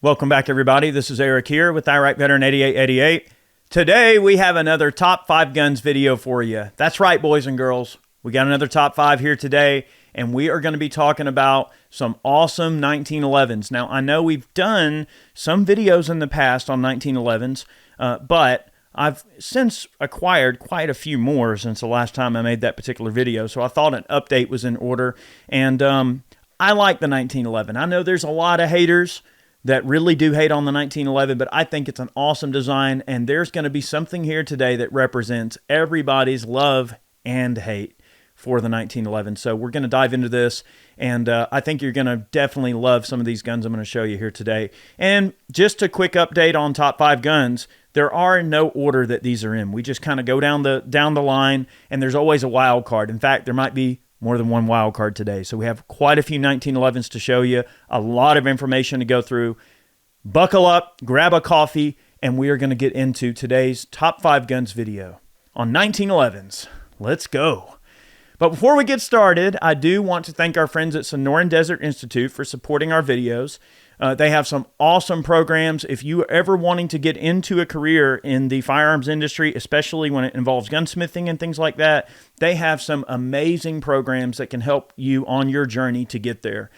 Welcome back, everybody. This is Eric here with Iraq Veteran 8888. Today, we have another Top 5 Guns video for you. That's right, boys and girls. We got another Top 5 here today, and we are going to be talking about some awesome 1911s. Now, I know we've done some videos in the past on 1911s, but I've since acquired quite a few more since the last time I made that particular video, so I thought an update was in order, and I like the 1911. I know there's a lot of haters that really do hate on the 1911, but I think it's an awesome design, and there's going to be something here today that represents everybody's love and hate for the 1911. So we're going to dive into this, and I think you're going to definitely love some of these guns I'm going to show you here today. And just a quick update on Top 5 Guns. There are no order that these are in. We just kind of go down the line, and there's always a wild card. In fact, there might be more than one wild card today. So we have quite a few 1911s to show you, a lot of information to go through. Buckle up, grab a coffee, and we are going to get into today's Top 5 Guns video on 1911s. Let's go. But before we get started, I do want to thank our friends at Sonoran Desert Institute for supporting our videos. They have some awesome programs. If you are ever wanting to get into a career in the firearms industry, especially when it involves gunsmithing and things like that, they have some amazing programs that can help you on your journey to get there.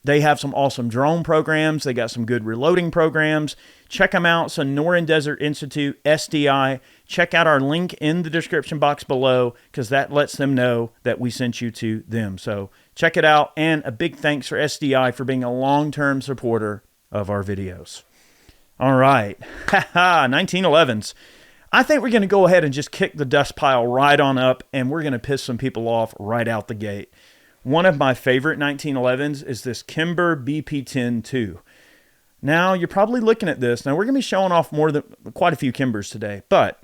They have some awesome drone programs. They got some good reloading programs. Check them out, Sonoran Desert Institute, SDI. Check out our link in the description box below because that lets them know that we sent you to them. So check it out, and a big thanks for SDI for being a long-term supporter of our videos. All right, 1911s. I think we're going to go ahead and just kick the dust pile right on up, and we're going to piss some people off right out the gate. One of my favorite 1911s is this Kimber BP-10-2. Now, you're probably looking at this. Now, we're going to be showing off quite a few Kimbers today, but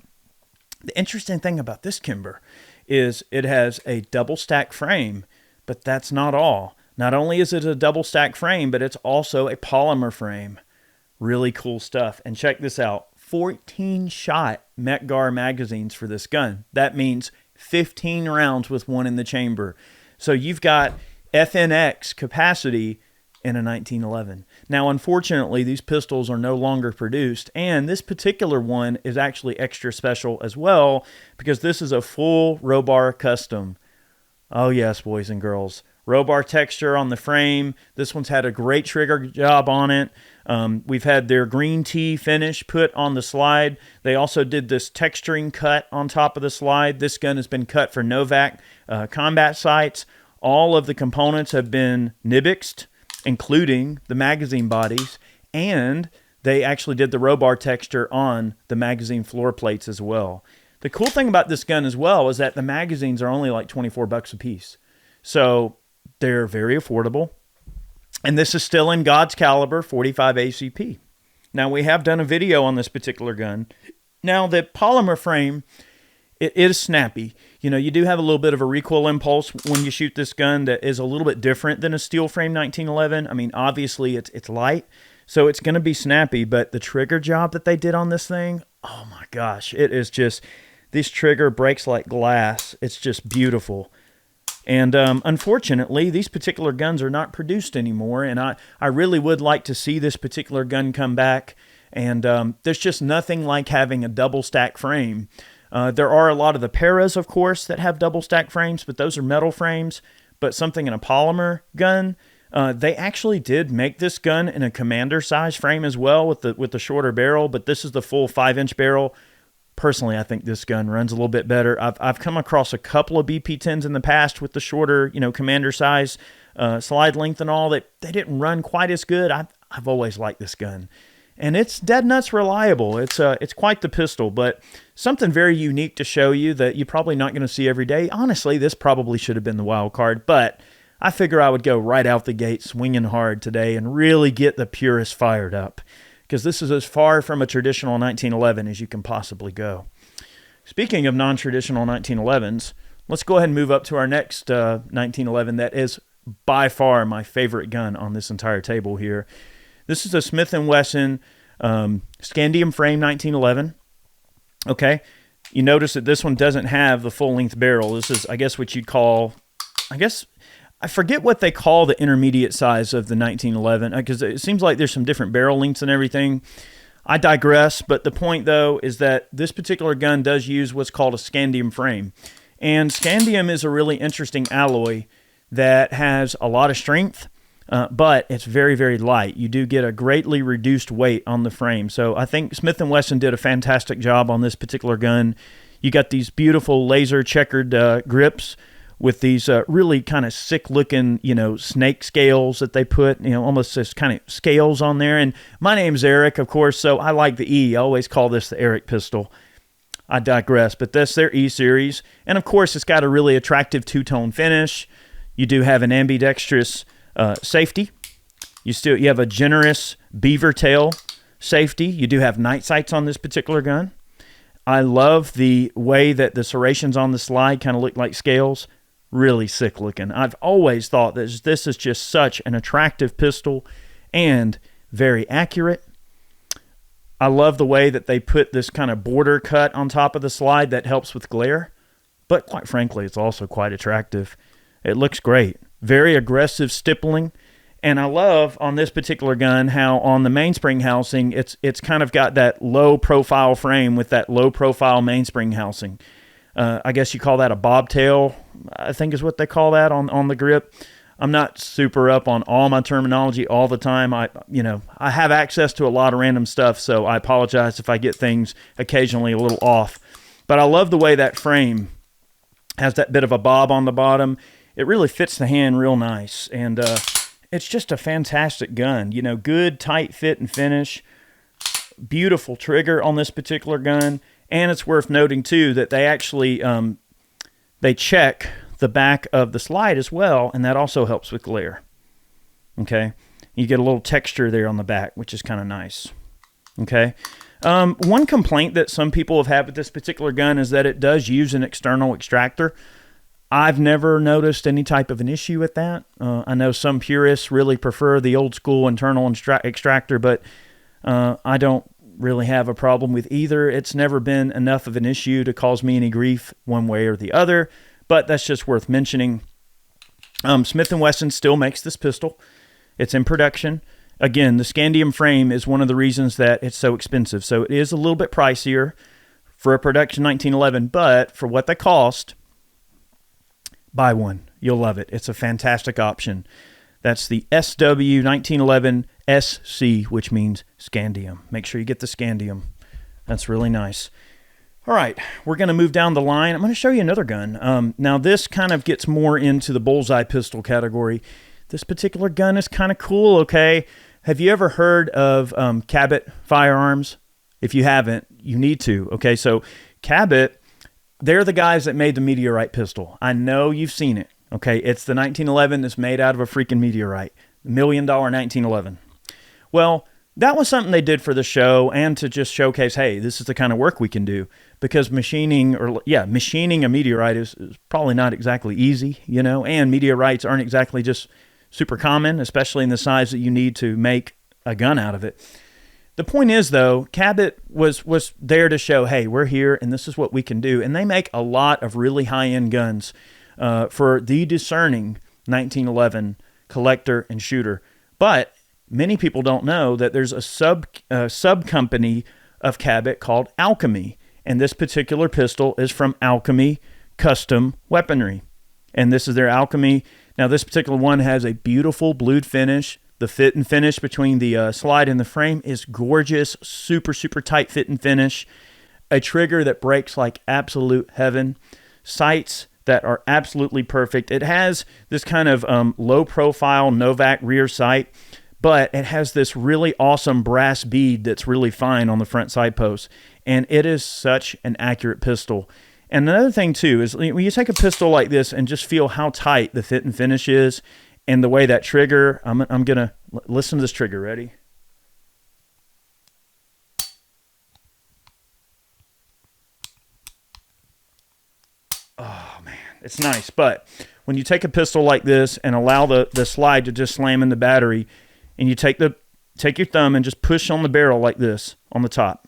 the interesting thing about this Kimber is it has a double stack frame, but that's not all. Not only is it a double stack frame, but it's also a polymer frame. Really cool stuff. And check this out, 14-shot Metgar magazines for this gun. That means 15 rounds with one in the chamber. So you've got FNX capacity in a 1911. Now, unfortunately, these pistols are no longer produced, and this particular one is actually extra special as well because this is a full Robar custom. Oh yes, boys and girls. Robar texture on the frame. This one's had a great trigger job on it. We've had their green tea finish put on the slide. They also did this texturing cut on top of the slide. This gun has been cut for Novak combat sights. All of the components have been Nibixed, including the magazine bodies, and they actually did the Robar texture on the magazine floor plates as well. The cool thing about this gun as well is that the magazines are only like 24 bucks a piece. So they're very affordable. And this is still in God's caliber 45 ACP. Now, we have done a video on this particular gun. Now, the polymer frame, it is snappy. You know, you do have a little bit of a recoil impulse when you shoot this gun that is a little bit different than a steel frame 1911. I mean, obviously, it's light, so it's going to be snappy. But the trigger job that they did on this thing, oh my gosh, it is just, this trigger breaks like glass. It's just beautiful. And unfortunately, these particular guns are not produced anymore, and I really would like to see this particular gun come back. And there's just nothing like having a double stack frame. There are a lot of the Paras, of course, that have double stack frames, but those are metal frames. But something in a polymer gun, they actually did make this gun in a commander size frame as well with the shorter barrel, but this is the full 5-inch barrel. Personally, I think this gun runs a little bit better. I've come across a couple of BP-10s in the past with the shorter, commander size slide length and all that they didn't run quite as good. I've always liked this gun, and it's dead nuts reliable. It's quite the pistol, but something very unique to show you that you're probably not going to see every day. Honestly, this probably should have been the wild card, but I figure I would go right out the gate swinging hard today and really get the purists fired up, because this is as far from a traditional 1911 as you can possibly go. Speaking of non-traditional 1911s, let's go ahead and move up to our next 1911 that is by far my favorite gun on this entire table here. This is a Smith & Wesson Scandium frame 1911. Okay, you notice that this one doesn't have the full-length barrel. This is, I guess, what you'd call, I forget what they call the intermediate size of the 1911 because it seems like there's some different barrel lengths and everything. I digress, but the point, though, is that this particular gun does use what's called a Scandium frame. And Scandium is a really interesting alloy that has a lot of strength, but it's very, very light. You do get a greatly reduced weight on the frame. So I think Smith & Wesson did a fantastic job on this particular gun. You got these beautiful laser checkered grips with these really kind of sick-looking, snake scales that they put, almost this kind of scales on there. And my name's Eric, of course, so I like the E. I always call this the Eric pistol. I digress, but that's their E series. And, of course, it's got a really attractive two-tone finish. You do have an ambidextrous safety. You have a generous beaver tail safety. You do have night sights on this particular gun. I love the way that the serrations on the slide kind of look like scales. Really sick looking. I've always thought that this is just such an attractive pistol and very accurate. I love the way that they put this kind of border cut on top of the slide that helps with glare. But quite frankly, it's also quite attractive. It looks great. Very aggressive stippling. And I love on this particular gun how on the mainspring housing, it's kind of got that low profile frame with that low profile mainspring housing. I guess you call that a bobtail, I think is what they call that on the grip. I'm not super up on all my terminology all the time. I have access to a lot of random stuff, so I apologize if I get things occasionally a little off. But I love the way that frame has that bit of a bob on the bottom. It really fits the hand real nice, and it's just a fantastic gun. Good, tight fit and finish. Beautiful trigger on this particular gun. And it's worth noting, too, that they actually they check the back of the slide as well, and that also helps with glare. Okay? You get a little texture there on the back, which is kind of nice. Okay? One complaint that some people have had with this particular gun is that it does use an external extractor. I've never noticed any type of an issue with that. I know some purists really prefer the old school internal extractor, but I don't really have a problem with either. It's never been enough of an issue to cause me any grief one way or the other, but that's just worth mentioning. Smith & Wesson still makes this pistol. It's in production. Again, the Scandium frame is one of the reasons that it's so expensive. So it is a little bit pricier for a production 1911, but for what they cost, buy one. You'll love it. It's a fantastic option. That's the SW 1911 SC, which means Scandium. Make sure you get the Scandium. That's really nice. All right, we're going to move down the line. I'm going to show you another gun. Now, this kind of gets more into the bullseye pistol category. This particular gun is kind of cool, okay? Have you ever heard of Cabot firearms? If you haven't, you need to, okay? So Cabot, they're the guys that made the meteorite pistol. I know you've seen it. Okay, it's the 1911 that's made out of a freaking meteorite. $1 million 1911. Well, that was something they did for the show and to just showcase, hey, this is the kind of work we can do. Because machining a meteorite is probably not exactly easy, and meteorites aren't exactly just super common, especially in the size that you need to make a gun out of it. The point is, though, Cabot was there to show, hey, we're here and this is what we can do. And they make a lot of really high-end guns for the discerning 1911 collector and shooter. But many people don't know that there's a sub company of Cabot called Alchemy. And this particular pistol is from Alchemy Custom Weaponry. And this is their Alchemy. Now, this particular one has a beautiful blued finish. The fit and finish between the slide and the frame is gorgeous. Super, super tight fit and finish. A trigger that breaks like absolute heaven. Sights that are absolutely perfect. It has this kind of low-profile Novak rear sight, but it has this really awesome brass bead that's really fine on the front side post. And it is such an accurate pistol. And another thing, too, is when you take a pistol like this and just feel how tight the fit and finish is and the way that trigger, I'm going to listen to this trigger. Ready? Oh, man, it's nice. But when you take a pistol like this and allow the slide to just slam in the battery, and you take your thumb and just push on the barrel like this on the top,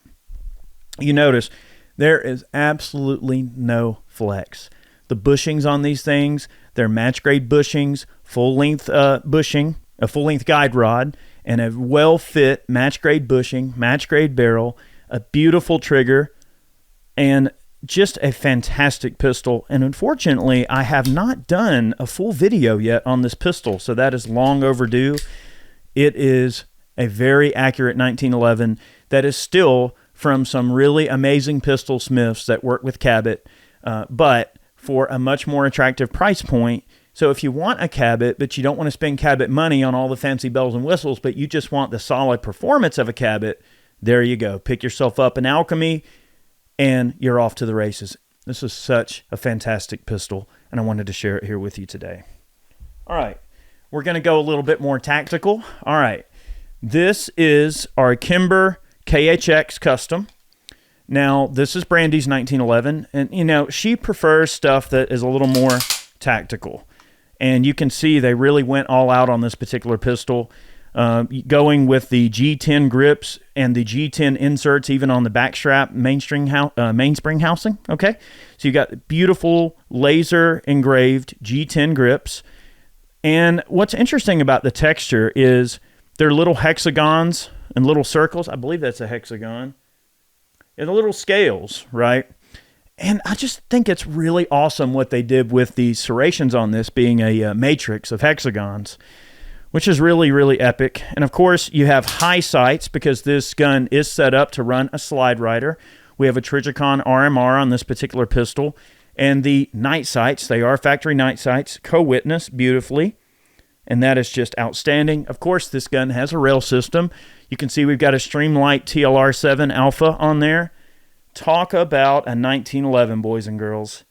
you notice there is absolutely no flex. The bushings on these things, they're match grade bushings, full-length bushing, a full-length guide rod, and a well-fit match-grade bushing, match-grade barrel, a beautiful trigger, and just a fantastic pistol. And unfortunately, I have not done a full video yet on this pistol, so that is long overdue. It is a very accurate 1911 that is still from some really amazing pistol smiths that work with Cabot, but for a much more attractive price point. So if you want a Cabot, but you don't want to spend Cabot money on all the fancy bells and whistles, but you just want the solid performance of a Cabot, there you go. Pick yourself up an Alchemy, and you're off to the races. This is such a fantastic pistol, and I wanted to share it here with you today. All right, we're going to go a little bit more tactical. All right, this is our Kimber KHX Custom. Now, this is Brandy's 1911, and, you know, she prefers stuff that is a little more tactical. And you can see they really went all out on this particular pistol, going with the G10 grips and the G10 inserts even on the back strap mainspring housing. Okay, so you got beautiful laser engraved G10 grips. And what's interesting about the texture is they're little hexagons and little circles. I believe that's a hexagon. And the little scales, right? And I just think it's really awesome what they did with the serrations on this being a matrix of hexagons, which is really, really epic. And of course, you have high sights because this gun is set up to run a slide rider. We have a Trijicon RMR on this particular pistol. And the night sights, they are factory night sights, co-witness beautifully. And that is just outstanding. Of course, this gun has a rail system. You can see we've got a Streamlight TLR7 Alpha on there. Talk about a 1911, boys and girls.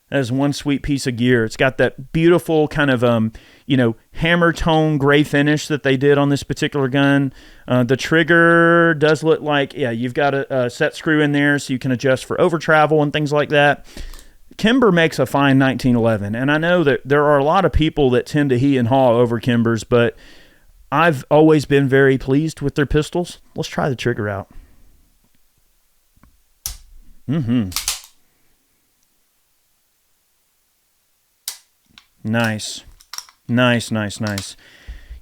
That is one sweet piece of gear. It's got that beautiful kind of, hammer tone gray finish that they did on this particular gun. The trigger does look like, you've got a set screw in there so you can adjust for over travel and things like that. Kimber makes a fine 1911, and I know that there are a lot of people that tend to he and haw over Kimbers, but I've always been very pleased with their pistols. Let's try the trigger out. Nice. Nice.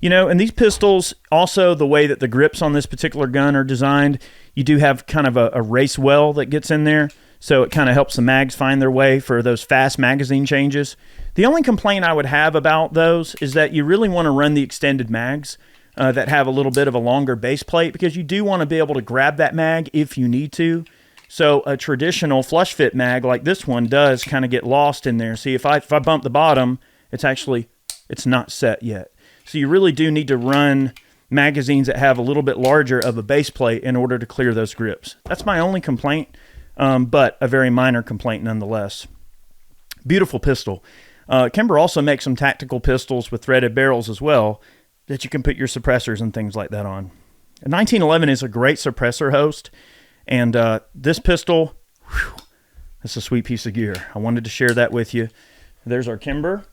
You know, and these pistols, also the way that the grips on this particular gun are designed, you do have kind of a race well that gets in there, so it kind of helps the mags find their way for those fast magazine changes. The only complaint I would have about those is that you really want to run the extended mags that have a little bit of a longer base plate, because you do want to be able to grab that mag if you need to. So a traditional flush fit mag like this one does kind of get lost in there. See, if I bump the bottom, it's not set yet. So you really do need to run magazines that have a little bit larger of a base plate in order to clear those grips. That's my only complaint, but a very minor complaint nonetheless. Beautiful pistol. Kimber also makes some tactical pistols with threaded barrels as well that you can put your suppressors and things like that on. A 1911 is a great suppressor host. And this pistol, that's a sweet piece of gear. I wanted to share that with you. There's our Kimber.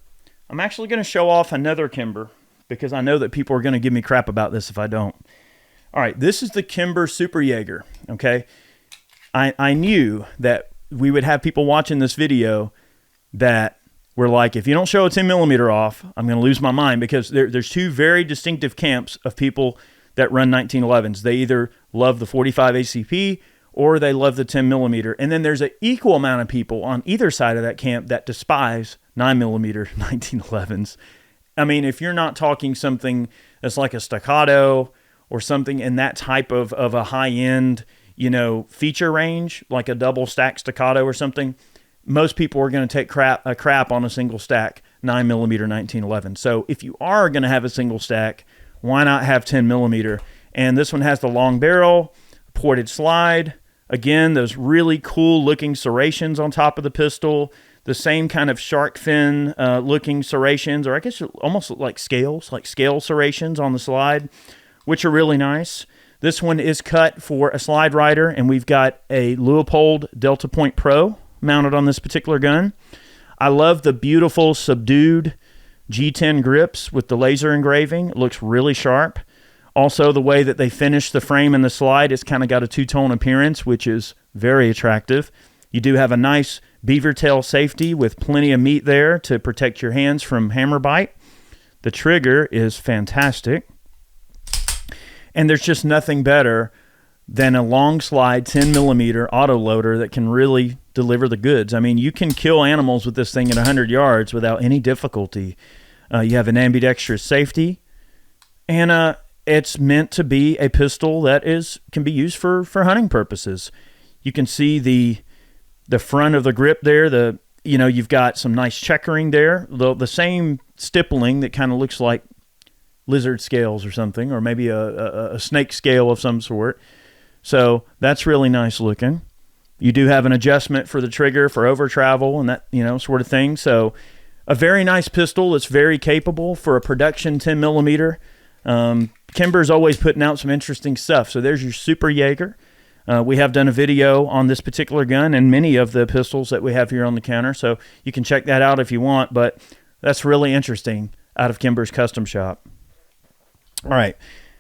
I'm actually going to show off another Kimber because I know that people are going to give me crap about this if I don't. All right, this is the Kimber Super Jaeger, okay? I knew that we would have people watching this video that were like, if you don't show a 10 millimeter off, I'm going to lose my mind, because there's two very distinctive camps of people that run 1911s. They either love the 45 ACP or they love the 10 millimeter. And then there's an equal amount of people on either side of that camp that despise 9 millimeter 1911s. I mean, if you're not talking something that's like a staccato or something in that type of a high-end, feature range, like a double stack staccato or something, most people are going to take a crap on a single stack 9 millimeter 1911. So if you are going to have a single stack, why not have 10 millimeter? And this one has the long barrel, ported slide. Again, those really cool looking serrations on top of the pistol. The same kind of shark fin looking serrations, or I guess almost like scales, like scale serrations on the slide, which are really nice. This one is cut for a slide rider, and we've got a Leupold Delta Point Pro mounted on this particular gun. I love the beautiful subdued G10 grips with the laser engraving. It looks really sharp. Also, the way that they finish the frame and the slide, it's kind of got a two-tone appearance, which is very attractive. You do have a nice beaver tail safety with plenty of meat there to protect your hands from hammer bite. The trigger is fantastic. And there's just nothing better than a long slide 10 millimeter auto loader that can really deliver the goods. I mean, you can kill animals with this thing at 100 yards without any difficulty. You have an ambidextrous safety, and it's meant to be a pistol that can be used for hunting purposes. You can see the front of the grip there. You've got some nice checkering there. The same stippling that kind of looks like lizard scales or something, or maybe a snake scale of some sort. So that's really nice looking. You do have an adjustment for the trigger for over travel and that, sort of thing. So a very nice pistol that's very capable for a production 10 millimeter. Kimber's always putting out some interesting stuff. So there's your Super Jaeger. We have done a video on this particular gun and many of the pistols that we have here on the counter. So you can check that out if you want, but that's really interesting out of Kimber's Custom Shop. All right.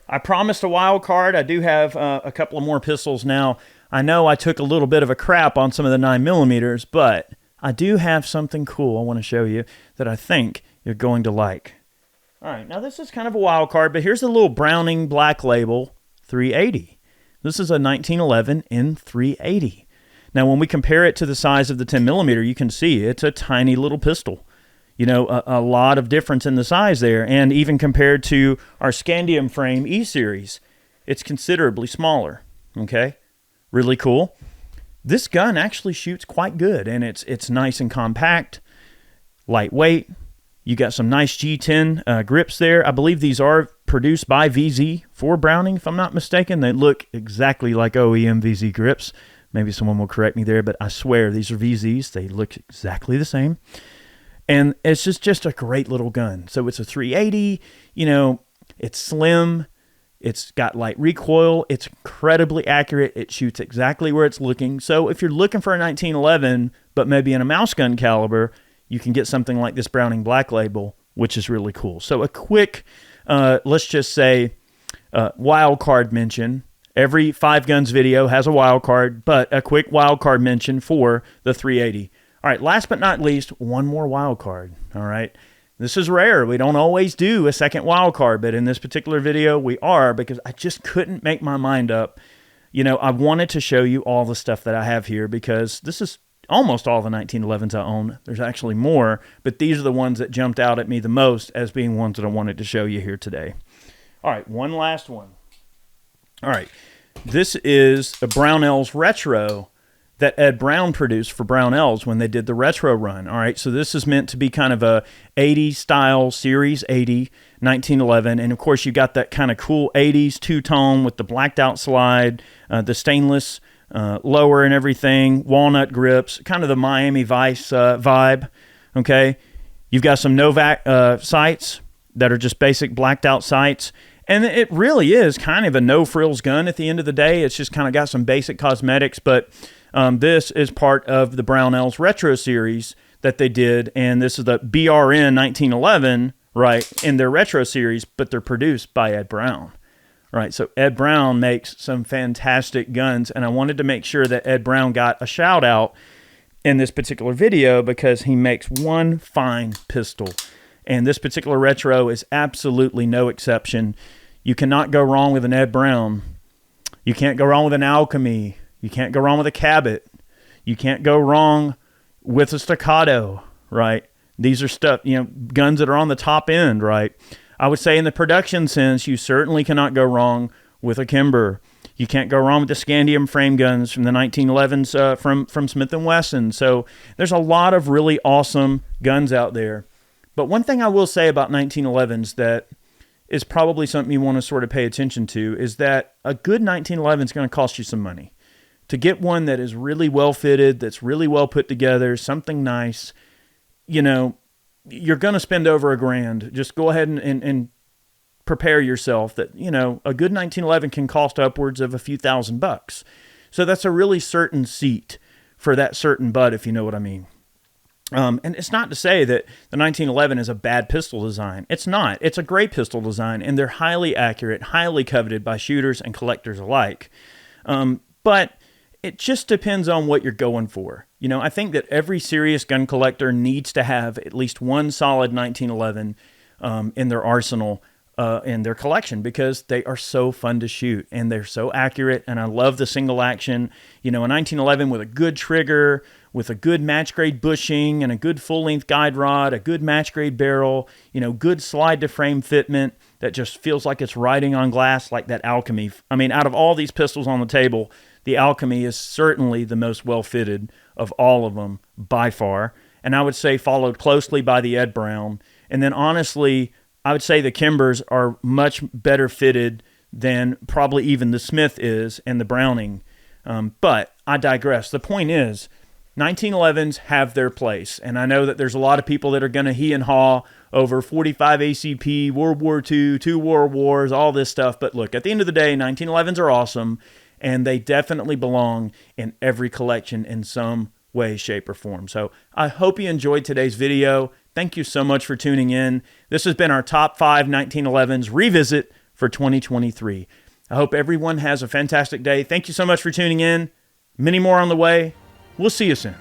I promised a wild card. I do have a couple of more pistols now. I know I took a little bit of a crap on some of the 9 millimeters, but I do have something cool I want to show you that I think you're going to like. All right, now this is kind of a wild card, but here's a little Browning Black Label 380. This is a 1911 in 380. Now, when we compare it to the size of the 10 millimeter, you can see it's a tiny little pistol. A lot of difference in the size there. And even compared to our Scandium frame E-Series, it's considerably smaller. Okay? Really cool. This gun actually shoots quite good, and it's nice and compact, lightweight. You got some nice G10 grips there. I believe these are produced by VZ for Browning, if I'm not mistaken. They look exactly like OEM VZ grips. Maybe someone will correct me there, but I swear these are VZs. They look exactly the same. And it's just a great little gun. So it's a 380, it's slim, it's got light recoil, it's incredibly accurate, it shoots exactly where it's looking. So if you're looking for a 1911, but maybe in a mouse gun caliber, you can get something like this Browning Black Label, which is really cool. So a quick, let's just say, wild card mention. Every 5 Guns video has a wild card, but a quick wild card mention for the 380. All right, last but not least, one more wild card. All right, this is rare. We don't always do a second wild card, but in this particular video, we are, because I just couldn't make my mind up. I wanted to show you all the stuff that I have here, because this is almost all the 1911s I own. There's actually more, but these are the ones that jumped out at me the most as being ones that I wanted to show you here today. All right, one last one. All right, this is the Brownells Retro that Ed Brown produced for Brownells when they did the retro run. All right, so this is meant to be kind of a 80s style Series 80 1911, and of course you got that kind of cool 80s two-tone with the blacked out slide, the stainless lower and everything, walnut grips, kind of the Miami Vice vibe. Okay, you've got some Novak sights that are just basic blacked out sights. And it really is kind of a no-frills gun at the end of the day. It's just kind of got some basic cosmetics, but this is part of the Brownells Retro series that they did, and this is the BRN 1911, right, in their Retro series, but they're produced by Ed Brown. Right, so Ed Brown makes some fantastic guns, and I wanted to make sure that Ed Brown got a shout-out in this particular video because he makes one fine pistol. And this particular Retro is absolutely no exception. You cannot go wrong with an Ed Brown. You can't go wrong with an Alchemy. You can't go wrong with a Cabot. You can't go wrong with a Staccato, right? These are stuff, guns that are on the top end, right? I would say in the production sense, you certainly cannot go wrong with a Kimber. You can't go wrong with the Scandium frame guns from the 1911s from Smith & Wesson. So there's a lot of really awesome guns out there. But one thing I will say about 1911s that is probably something you want to sort of pay attention to is that a good 1911 is going to cost you some money. To get one that is really well fitted, that's really well put together, something nice, you're going to spend over $1,000. Just go ahead and prepare yourself that, a good 1911 can cost upwards of a few $1,000s. So that's a really certain seat for that certain butt, if you know what I mean. And it's not to say that the 1911 is a bad pistol design. It's not. It's a great pistol design, and they're highly accurate, highly coveted by shooters and collectors alike. But it just depends on what you're going for. I think that every serious gun collector needs to have at least one solid 1911 in their arsenal, in their collection, because they are so fun to shoot and they're so accurate. And I love the single action, a 1911 with a good trigger, with a good match grade bushing and a good full length guide rod, a good match grade barrel, good slide to frame fitment that just feels like it's riding on glass, like that Alchemy. I mean, out of all these pistols on the table, the Alchemy is certainly the most well fitted of all of them by far. And I would say followed closely by the Ed Brown. And then honestly, I would say the Kimbers are much better fitted than probably even the Smith is and the Browning. But I digress. The point is, 1911s have their place. And I know that there's a lot of people that are going to he and haw over 45 ACP, World War II, 2 World Wars, all this stuff. But look, at the end of the day, 1911s are awesome, and they definitely belong in every collection in some way, shape, or form. So I hope you enjoyed today's video. Thank you so much for tuning in. This has been our top 5 1911s revisit for 2023. I hope everyone has a fantastic day. Thank you so much for tuning in. Many more on the way. We'll see you soon.